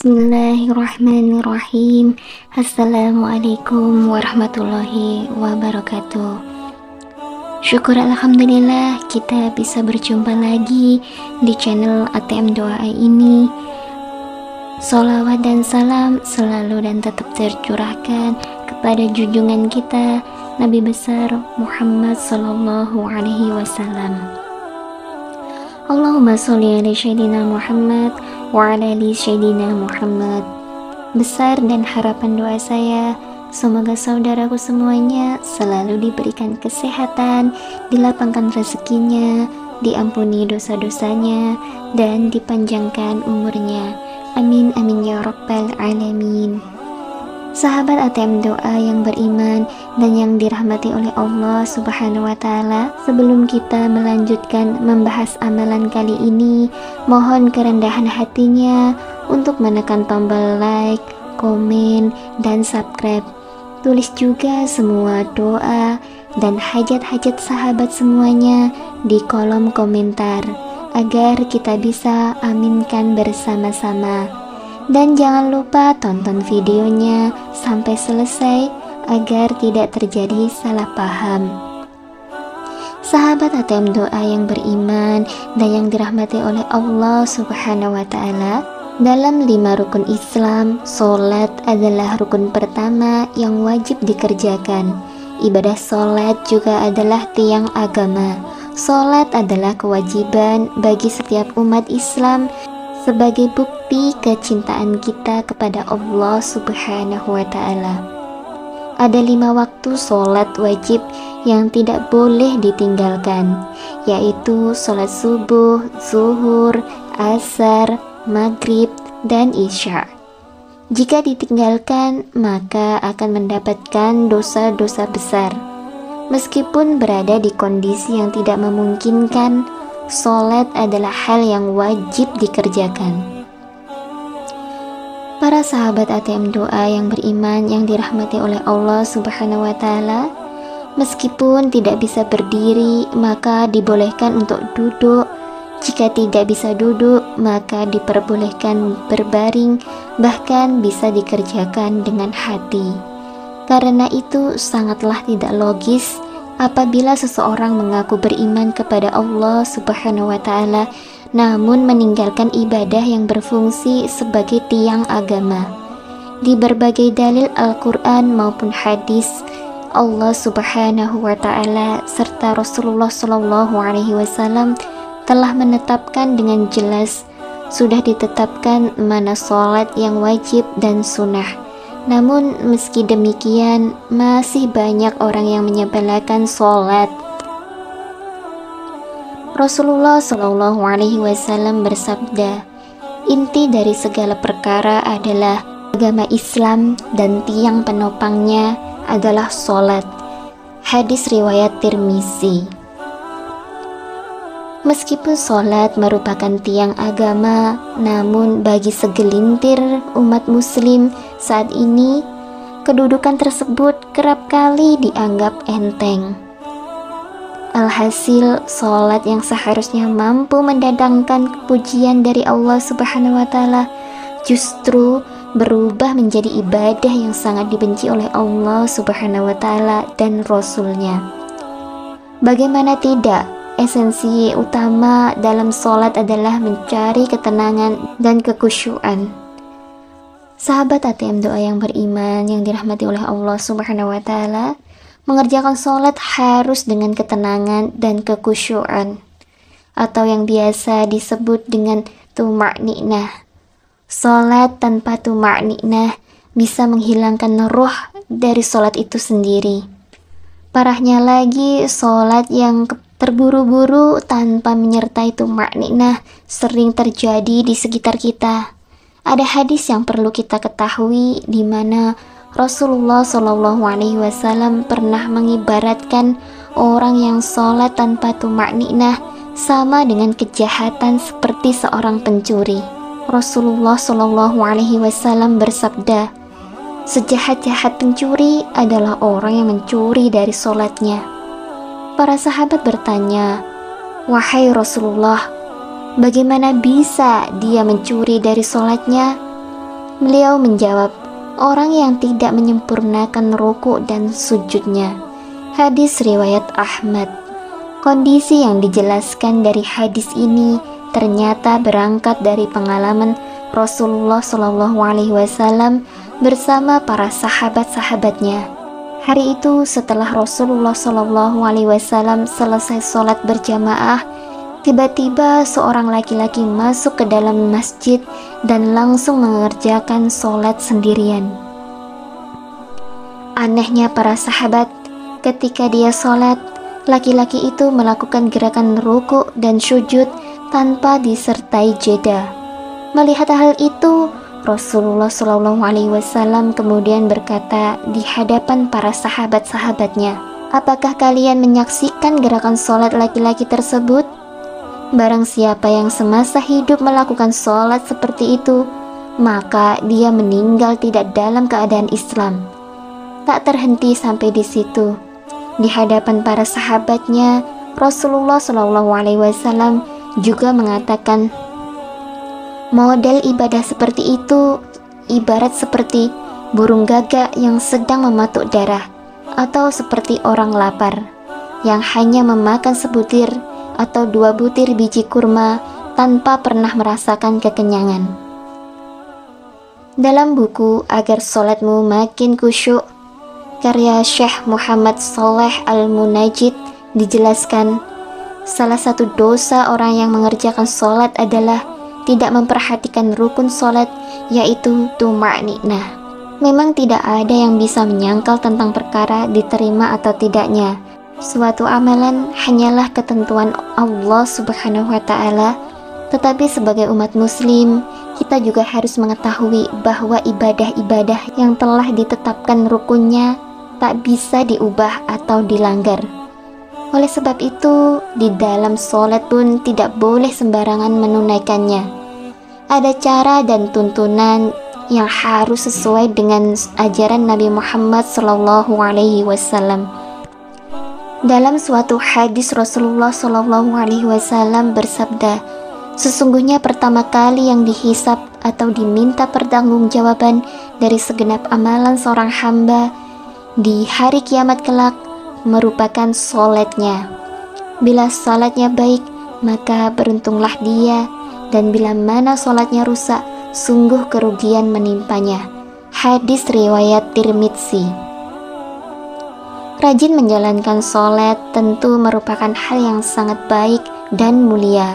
Bismillahirrahmanirrahim. Assalamualaikum warahmatullahi wabarakatuh. Syukur alhamdulillah kita bisa berjumpa lagi di channel ATM Doa ini. Sholawat dan salam selalu dan tetap tercurahkan kepada junjungan kita Nabi besar Muhammad sallallahu alaihi wasallam. Allahumma sholli ala sayyidina Muhammad wa ala ali sayyidina Muhammad. Besar dan harapan doa saya, semoga saudaraku semuanya selalu diberikan kesehatan, dilapangkan rezekinya, diampuni dosa-dosanya, dan dipanjangkan umurnya. Amin amin ya rabbal alamin. Sahabat ATM Doa yang beriman dan yang dirahmati oleh Allah Subhanahu wa Ta'ala, sebelum kita melanjutkan membahas amalan kali ini, mohon kerendahan hatinya untuk menekan tombol like, komen, dan subscribe. Tulis juga semua doa dan hajat-hajat sahabat semuanya di kolom komentar agar kita bisa aminkan bersama-sama. Dan jangan lupa tonton videonya sampai selesai agar tidak terjadi salah paham. Sahabat ATM Doa yang beriman dan yang dirahmati oleh Allah Subhanahu wa Ta'ala, dalam 5 rukun Islam, sholat adalah rukun pertama yang wajib dikerjakan. Ibadah sholat juga adalah tiang agama. Sholat adalah kewajiban bagi setiap umat Islam sebagai bukti kecintaan kita kepada Allah Subhanahu wa Ta'ala. Ada 5 waktu sholat wajib yang tidak boleh ditinggalkan, yaitu sholat subuh, zuhur, asar, maghrib, dan isya. Jika ditinggalkan, maka akan mendapatkan dosa-dosa besar. Meskipun berada di kondisi yang tidak memungkinkan, sholat adalah hal yang wajib dikerjakan. Para sahabat ATM Doa yang beriman yang dirahmati oleh Allah Subhanahu wa Ta'ala, meskipun tidak bisa berdiri, maka dibolehkan untuk duduk. Jika tidak bisa duduk, maka diperbolehkan berbaring, bahkan bisa dikerjakan dengan hati. Karena itu sangatlah tidak logis apabila seseorang mengaku beriman kepada Allah Subhanahu wa Ta'ala namun meninggalkan ibadah yang berfungsi sebagai tiang agama. Di berbagai dalil Al-Quran maupun hadis, Allah Subhanahu wa Ta'ala serta Rasulullah Shallallahu alaihi wasallam telah menetapkan dengan jelas, sudah ditetapkan mana sholat yang wajib dan sunnah. Namun meski demikian, masih banyak orang yang menyepelekan sholat. Rasulullah Shallallahu alaihi wasallam bersabda, inti dari segala perkara adalah agama Islam dan tiang penopangnya adalah sholat. Hadis riwayat Tirmizi. Meskipun sholat merupakan tiang agama, namun bagi segelintir umat muslim saat ini, kedudukan tersebut kerap kali dianggap enteng. Alhasil, sholat yang seharusnya mampu mendatangkan pujian dari Allah Subhanahu wa Ta'ala justru berubah menjadi ibadah yang sangat dibenci oleh Allah Subhanahu wa Ta'ala dan Rasul-Nya. Bagaimana tidak? Esensi utama dalam sholat adalah mencari ketenangan dan kekhusyuan. Sahabat ATM Doa yang beriman yang dirahmati oleh Allah Subhanahu wa Ta'ala, mengerjakan sholat harus dengan ketenangan dan kekhusyuan, atau yang biasa disebut dengan tuma'ninah. Sholat tanpa tuma'ninah bisa menghilangkan ruh dari sholat itu sendiri. Parahnya lagi, sholat yang terburu-buru tanpa menyertai tuma'ninah sering terjadi di sekitar kita. Ada hadis yang perlu kita ketahui di mana Rasulullah Shallallahu alaihi wasallam pernah mengibaratkan orang yang sholat tanpa tuma'ninah sama dengan kejahatan seperti seorang pencuri. Rasulullah Shallallahu alaihi wasallam bersabda, sejahat-jahat pencuri adalah orang yang mencuri dari sholatnya. Para sahabat bertanya, wahai Rasulullah, bagaimana bisa dia mencuri dari sholatnya? Beliau menjawab, orang yang tidak menyempurnakan rukuk dan sujudnya. Hadis riwayat Ahmad. Kondisi yang dijelaskan dari hadis ini ternyata berangkat dari pengalaman Rasulullah SAW bersama para sahabat-sahabatnya. Hari itu setelah Rasulullah SAW selesai sholat berjamaah, tiba-tiba seorang laki-laki masuk ke dalam masjid dan langsung mengerjakan sholat sendirian. Anehnya para sahabat, ketika dia sholat, laki-laki itu melakukan gerakan rukuk dan sujud tanpa disertai jeda. Melihat hal itu, Rasulullah SAW kemudian berkata di hadapan para sahabat-sahabatnya, apakah kalian menyaksikan gerakan sholat laki-laki tersebut? Barang siapa yang semasa hidup melakukan sholat seperti itu, maka dia meninggal tidak dalam keadaan Islam. Tak terhenti sampai di situ. Di hadapan para sahabatnya, Rasulullah SAW juga mengatakan, model ibadah seperti itu ibarat seperti burung gagak yang sedang mematuk darah, atau seperti orang lapar yang hanya memakan sebutir atau 2 butir biji kurma tanpa pernah merasakan kekenyangan. Dalam buku Agar Sholatmu Makin Khusyuk, karya Syekh Muhammad Shaleh Al-Munajjid, dijelaskan, salah satu dosa orang yang mengerjakan sholat adalah tidak memperhatikan rukun sholat, yaitu tuma'ninah. Memang tidak ada yang bisa menyangkal tentang perkara diterima atau tidaknya. Suatu amalan hanyalah ketentuan Allah Subhanahu wa Ta'ala, tetapi sebagai umat Muslim, kita juga harus mengetahui bahwa ibadah-ibadah yang telah ditetapkan rukunnya tak bisa diubah atau dilanggar. Oleh sebab itu, di dalam sholat pun tidak boleh sembarangan menunaikannya. Ada cara dan tuntunan yang harus sesuai dengan ajaran Nabi Muhammad SAW. Dalam suatu hadis Rasulullah SAW bersabda, sesungguhnya pertama kali yang dihisab atau diminta pertanggungjawaban dari segenap amalan seorang hamba di hari kiamat kelak merupakan sholatnya. Bila sholatnya baik, maka beruntunglah dia, dan bila mana sholatnya rusak, sungguh kerugian menimpanya. Hadis riwayat Tirmidzi. Rajin menjalankan sholat tentu merupakan hal yang sangat baik dan mulia.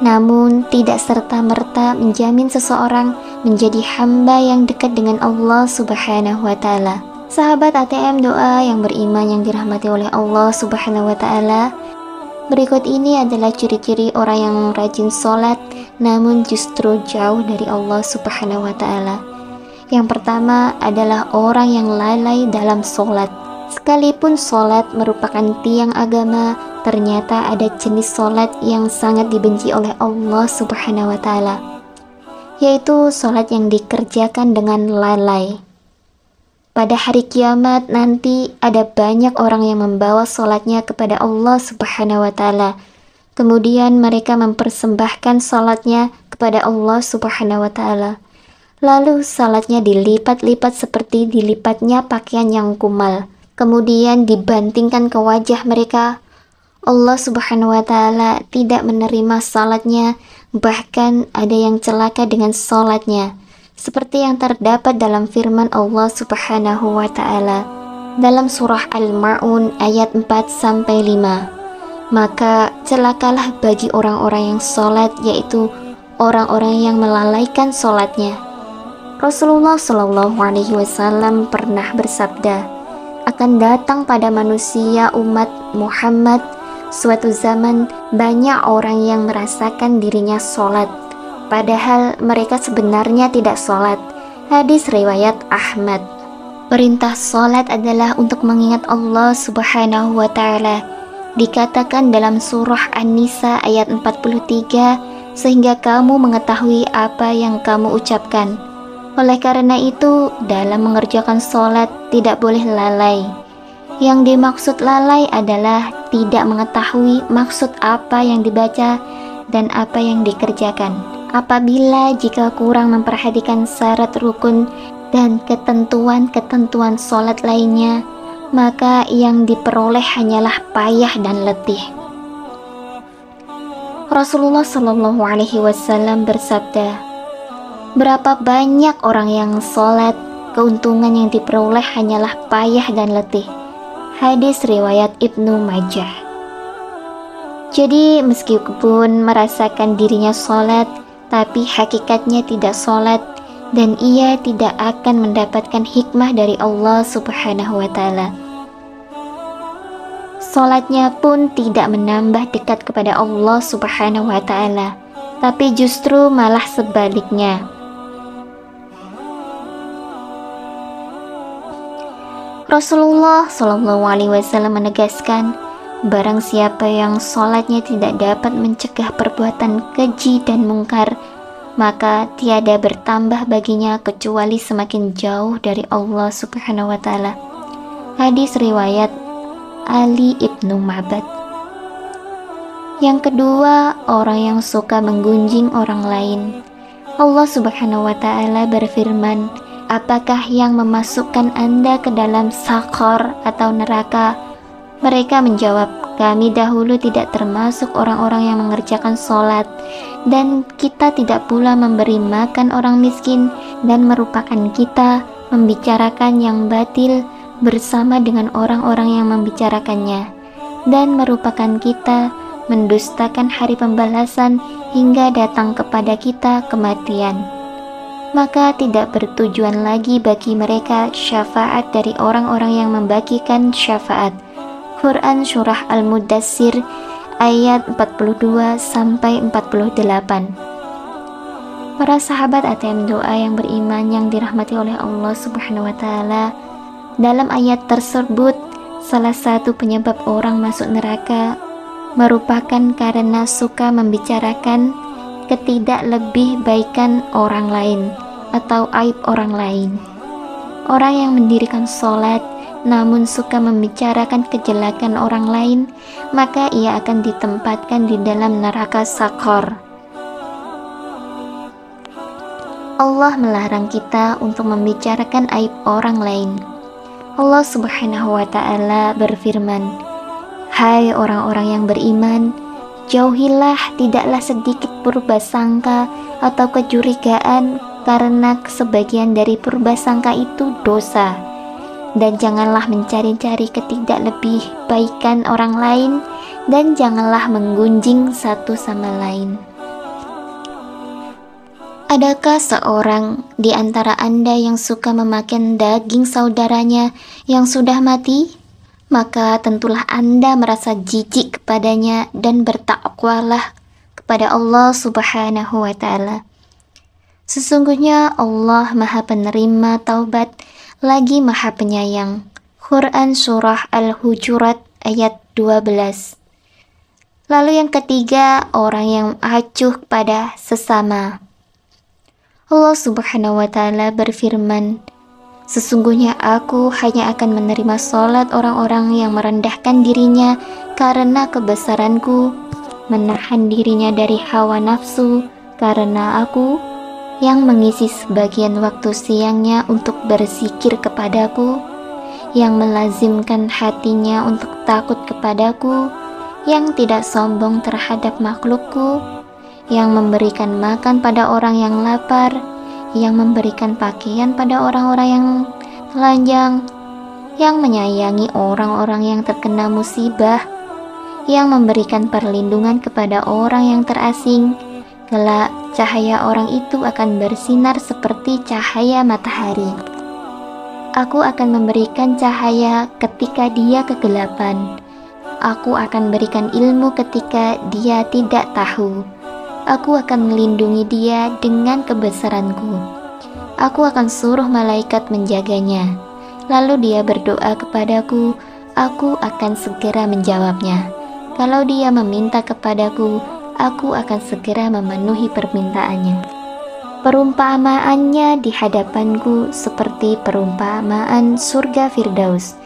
Namun tidak serta-merta menjamin seseorang menjadi hamba yang dekat dengan Allah Subhanahu wa Ta'ala. Sahabat ATM doa yang beriman yang dirahmati oleh Allah Subhanahu wa Ta'ala, berikut ini adalah ciri-ciri orang yang rajin sholat namun justru jauh dari Allah Subhanahu wa Ta'ala. Yang pertama adalah orang yang lalai dalam sholat. Sekalipun sholat merupakan tiang agama, ternyata ada jenis sholat yang sangat dibenci oleh Allah Subhanahu wa Ta'ala, yaitu sholat yang dikerjakan dengan lalai. Pada hari kiamat nanti ada banyak orang yang membawa sholatnya kepada Allah Subhanahu wa Ta'ala. Kemudian mereka mempersembahkan sholatnya kepada Allah Subhanahu wa Ta'ala. Lalu sholatnya dilipat-lipat seperti dilipatnya pakaian yang kumal. Kemudian dibantingkan ke wajah mereka. Allah Subhanahu wa Ta'ala tidak menerima sholatnya, bahkan ada yang celaka dengan sholatnya, seperti yang terdapat dalam firman Allah Subhanahu wa Ta'ala dalam surah Al-Ma'un ayat 4-5. Maka celakalah bagi orang-orang yang sholat, yaitu orang-orang yang melalaikan sholatnya. Rasulullah SAW pernah bersabda, akan datang pada manusia umat Muhammad suatu zaman banyak orang yang merasakan dirinya sholat, padahal mereka sebenarnya tidak sholat. Hadis riwayat Ahmad. Perintah sholat adalah untuk mengingat Allah Subhanahu wa Ta'ala. Dikatakan dalam surah An-Nisa ayat 43, sehingga kamu mengetahui apa yang kamu ucapkan. Oleh karena itu, dalam mengerjakan sholat tidak boleh lalai. Yang dimaksud lalai adalah tidak mengetahui maksud apa yang dibaca dan apa yang dikerjakan. Apabila jika kurang memperhatikan syarat rukun dan ketentuan-ketentuan sholat lainnya, maka yang diperoleh hanyalah payah dan letih. Rasulullah Shallallahu Alaihi Wasallam bersabda, berapa banyak orang yang sholat, keuntungan yang diperoleh hanyalah payah dan letih. Hadis riwayat Ibnu Majah. Jadi meskipun merasakan dirinya sholat, tapi hakikatnya tidak sholat, dan ia tidak akan mendapatkan hikmah dari Allah Subhanahu wa Ta'ala. Sholatnya pun tidak menambah dekat kepada Allah Subhanahu wa Ta'ala, tapi justru malah sebaliknya. Rasulullah Shallallahu Alaihi Wasallam menegaskan, barang siapa yang sholatnya tidak dapat mencegah perbuatan keji dan mungkar, maka tiada bertambah baginya kecuali semakin jauh dari Allah Subhanahu wa Ta'ala. Hadis riwayat Ali ibnu Ma'bad. Yang kedua, orang yang suka menggunjing orang lain. Allah Subhanahu wa Ta'ala berfirman, apakah yang memasukkan Anda ke dalam sakor atau neraka? Mereka menjawab, kami dahulu tidak termasuk orang-orang yang mengerjakan sholat, dan kita tidak pula memberi makan orang miskin, dan merupakan kita membicarakan yang batil bersama dengan orang-orang yang membicarakannya, dan merupakan kita mendustakan hari pembalasan hingga datang kepada kita kematian. Maka tidak bertujuan lagi bagi mereka syafaat dari orang-orang yang membagikan syafaat. Quran Surah Al-Mudassir ayat 42-48. Para sahabat ATM doa yang beriman yang dirahmati oleh Allah Subhanahu wa Ta'ala, dalam ayat tersebut salah satu penyebab orang masuk neraka merupakan karena suka membicarakan ketidaklebih baikan orang lain atau aib orang lain. Orang yang mendirikan sholat namun suka membicarakan kejelekan orang lain, maka ia akan ditempatkan di dalam neraka sakor. Allah melarang kita untuk membicarakan aib orang lain. Allah Subhanahu wa Ta'ala berfirman, hai orang-orang yang beriman, jauhilah tidaklah sedikit purbasangka atau kecurigaan, karena sebagian dari purbasangka itu dosa. Dan janganlah mencari-cari ketidaklebih baikan orang lain, dan janganlah menggunjing satu sama lain. Adakah seorang di antara Anda yang suka memakan daging saudaranya yang sudah mati? Maka tentulah Anda merasa jijik kepadanya dan bertakwalah kepada Allah Subhanahu wa Ta'ala. Sesungguhnya Allah Maha Penerima Taubat lagi Maha Penyayang. Quran Surah Al-Hujurat ayat 12. Lalu yang ketiga, orang yang acuh pada sesama. Allah Subhanahu wa Ta'ala berfirman, sesungguhnya aku hanya akan menerima sholat orang-orang yang merendahkan dirinya karena kebesaranku, menahan dirinya dari hawa nafsu karena aku, yang mengisi sebagian waktu siangnya untuk berzikir kepadaku, yang melazimkan hatinya untuk takut kepadaku, yang tidak sombong terhadap makhlukku, yang memberikan makan pada orang yang lapar, yang memberikan pakaian pada orang-orang yang telanjang, yang menyayangi orang-orang yang terkena musibah, yang memberikan perlindungan kepada orang yang terasing. Kelak cahaya orang itu akan bersinar seperti cahaya matahari. Aku akan memberikan cahaya ketika dia kegelapan. Aku akan berikan ilmu ketika dia tidak tahu. Aku akan melindungi dia dengan kebesaranku. Aku akan suruh malaikat menjaganya. Lalu dia berdoa kepadaku, aku akan segera menjawabnya. Kalau dia meminta kepadaku, aku akan segera memenuhi permintaannya. Perumpamaannya di hadapanku seperti perumpamaan surga Firdaus,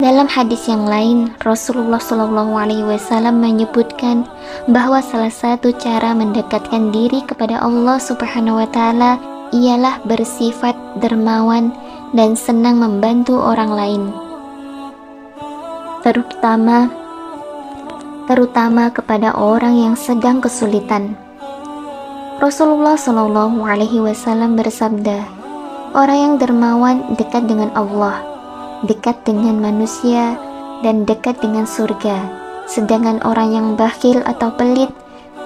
Dalam hadis yang lain, Rasulullah SAW menyebutkan bahwa salah satu cara mendekatkan diri kepada Allah Subhanahu wa Ta'ala ialah bersifat dermawan dan senang membantu orang lain, terutama kepada orang yang sedang kesulitan. Rasulullah SAW bersabda, orang yang dermawan dekat dengan Allah, dekat dengan manusia, dan dekat dengan surga. Sedangkan orang yang bakhil atau pelit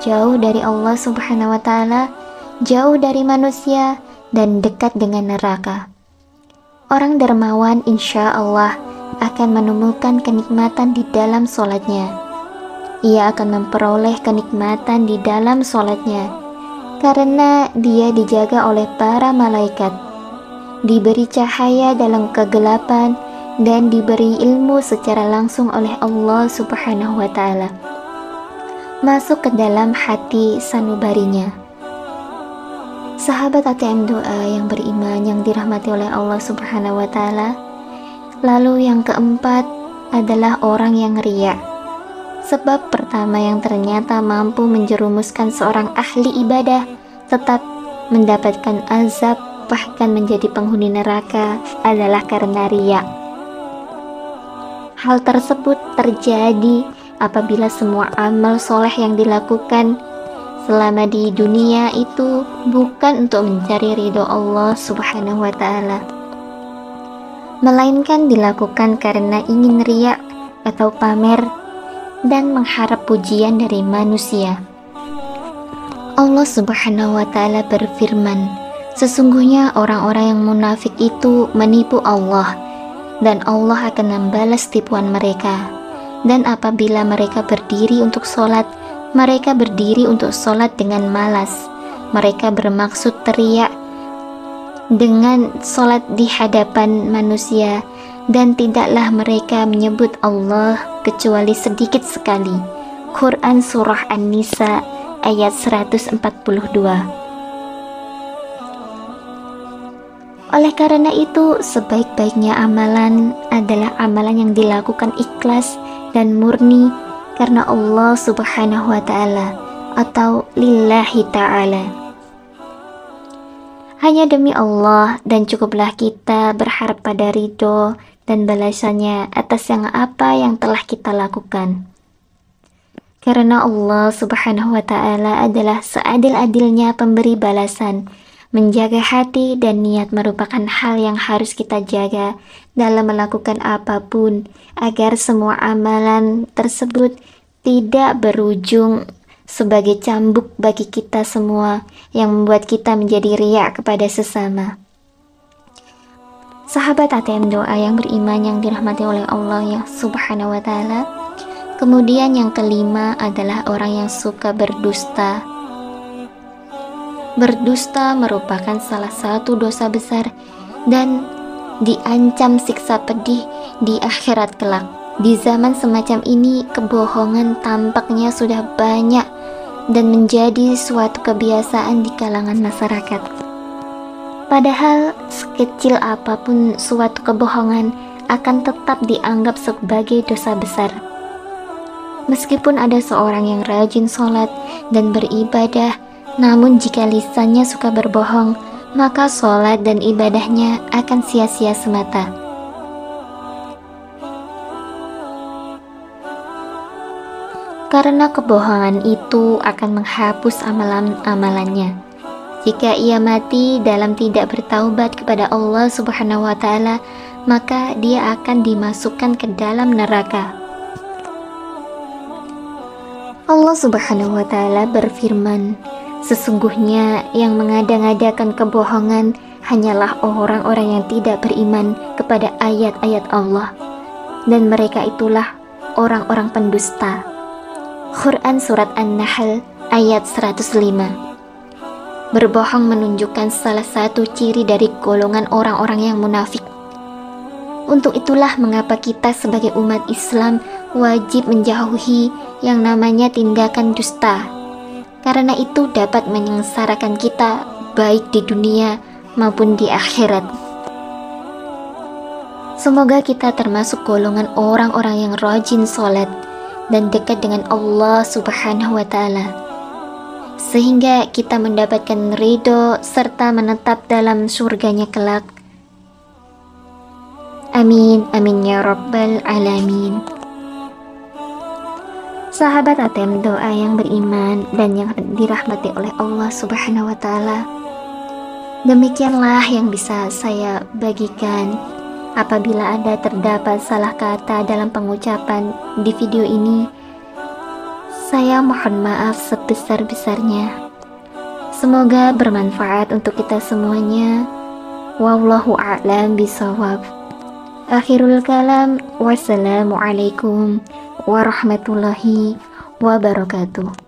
jauh dari Allah Subhanahu wa Ta'ala, jauh dari manusia, dan dekat dengan neraka. Orang dermawan insya Allah akan menemukan kenikmatan di dalam sholatnya. Ia akan memperoleh kenikmatan di dalam sholatnya karena dia dijaga oleh para malaikat, diberi cahaya dalam kegelapan, dan diberi ilmu secara langsung oleh Allah Subhanahu wa Ta'ala masuk ke dalam hati sanubarinya. Sahabat ATM Doa yang beriman yang dirahmati oleh Allah Subhanahu wa Ta'ala, lalu yang keempat adalah orang yang riya. Sebab pertama yang ternyata mampu menjerumuskan seorang ahli ibadah tetap mendapatkan azab, bahkan menjadi penghuni neraka, adalah karena riya. Hal tersebut terjadi apabila semua amal soleh yang dilakukan selama di dunia itu bukan untuk mencari ridho Allah Subhanahu wa Ta'ala, melainkan dilakukan karena ingin riya atau pamer dan mengharap pujian dari manusia. Allah Subhanahu wa Ta'ala berfirman, sesungguhnya orang-orang yang munafik itu menipu Allah, dan Allah akan membalas tipuan mereka. Dan apabila mereka berdiri untuk sholat, mereka berdiri untuk sholat dengan malas. Mereka bermaksud teriak dengan sholat di hadapan manusia, dan tidaklah mereka menyebut Allah kecuali sedikit sekali. Quran Surah An-Nisa ayat 142. Oleh karena itu, sebaik-baiknya amalan adalah amalan yang dilakukan ikhlas dan murni karena Allah Subhanahu wa Ta'ala atau lillahi ta'ala, hanya demi Allah, dan cukuplah kita berharap pada ridho dan balasannya atas apa yang telah kita lakukan. Karena Allah Subhanahu wa Ta'ala adalah seadil-adilnya pemberi balasan. Menjaga hati dan niat merupakan hal yang harus kita jaga dalam melakukan apapun, agar semua amalan tersebut tidak berujung sebagai cambuk bagi kita semua yang membuat kita menjadi riak kepada sesama. Sahabat ATM Doa yang beriman yang dirahmati oleh Allah ya Subhanahu wa Ta'ala, kemudian yang kelima adalah orang yang suka berdusta. Berdusta merupakan salah satu dosa besar dan diancam siksa pedih di akhirat kelak. Di zaman semacam ini, kebohongan tampaknya sudah banyak dan menjadi suatu kebiasaan di kalangan masyarakat. Padahal sekecil apapun suatu kebohongan akan tetap dianggap sebagai dosa besar. Meskipun ada seorang yang rajin sholat dan beribadah, namun jika lisannya suka berbohong, maka sholat dan ibadahnya akan sia-sia semata. Karena kebohongan itu akan menghapus amalan-amalannya. Jika ia mati dalam tidak bertaubat kepada Allah Subhanahu wa Ta'ala, maka dia akan dimasukkan ke dalam neraka. Allah Subhanahu wa Ta'ala berfirman, sesungguhnya yang mengada-ngadakan kebohongan hanyalah orang-orang yang tidak beriman kepada ayat-ayat Allah, dan mereka itulah orang-orang pendusta. Quran Surat An-Nahl ayat 105. Berbohong menunjukkan salah satu ciri dari golongan orang-orang yang munafik. Untuk itulah mengapa kita sebagai umat Islam wajib menjauhi yang namanya tindakan dusta, karena itu dapat menyengsarakan kita baik di dunia maupun di akhirat. Semoga kita termasuk golongan orang-orang yang rajin sholat dan dekat dengan Allah Subhanahu wa Ta'ala, sehingga kita mendapatkan ridho serta menetap dalam surganya kelak. Amin, amin ya rabbal alamin. Sahabat ATM doa yang beriman dan yang dirahmati oleh Allah Subhanahu wa Ta'ala, demikianlah yang bisa saya bagikan. Apabila ada terdapat salah kata dalam pengucapan di video ini, saya mohon maaf sebesar-besarnya. Semoga bermanfaat untuk kita semuanya. Wallahu a'lam bishawab. Akhirul kalam, wassalamualaikum warahmatullahi wabarakatuh.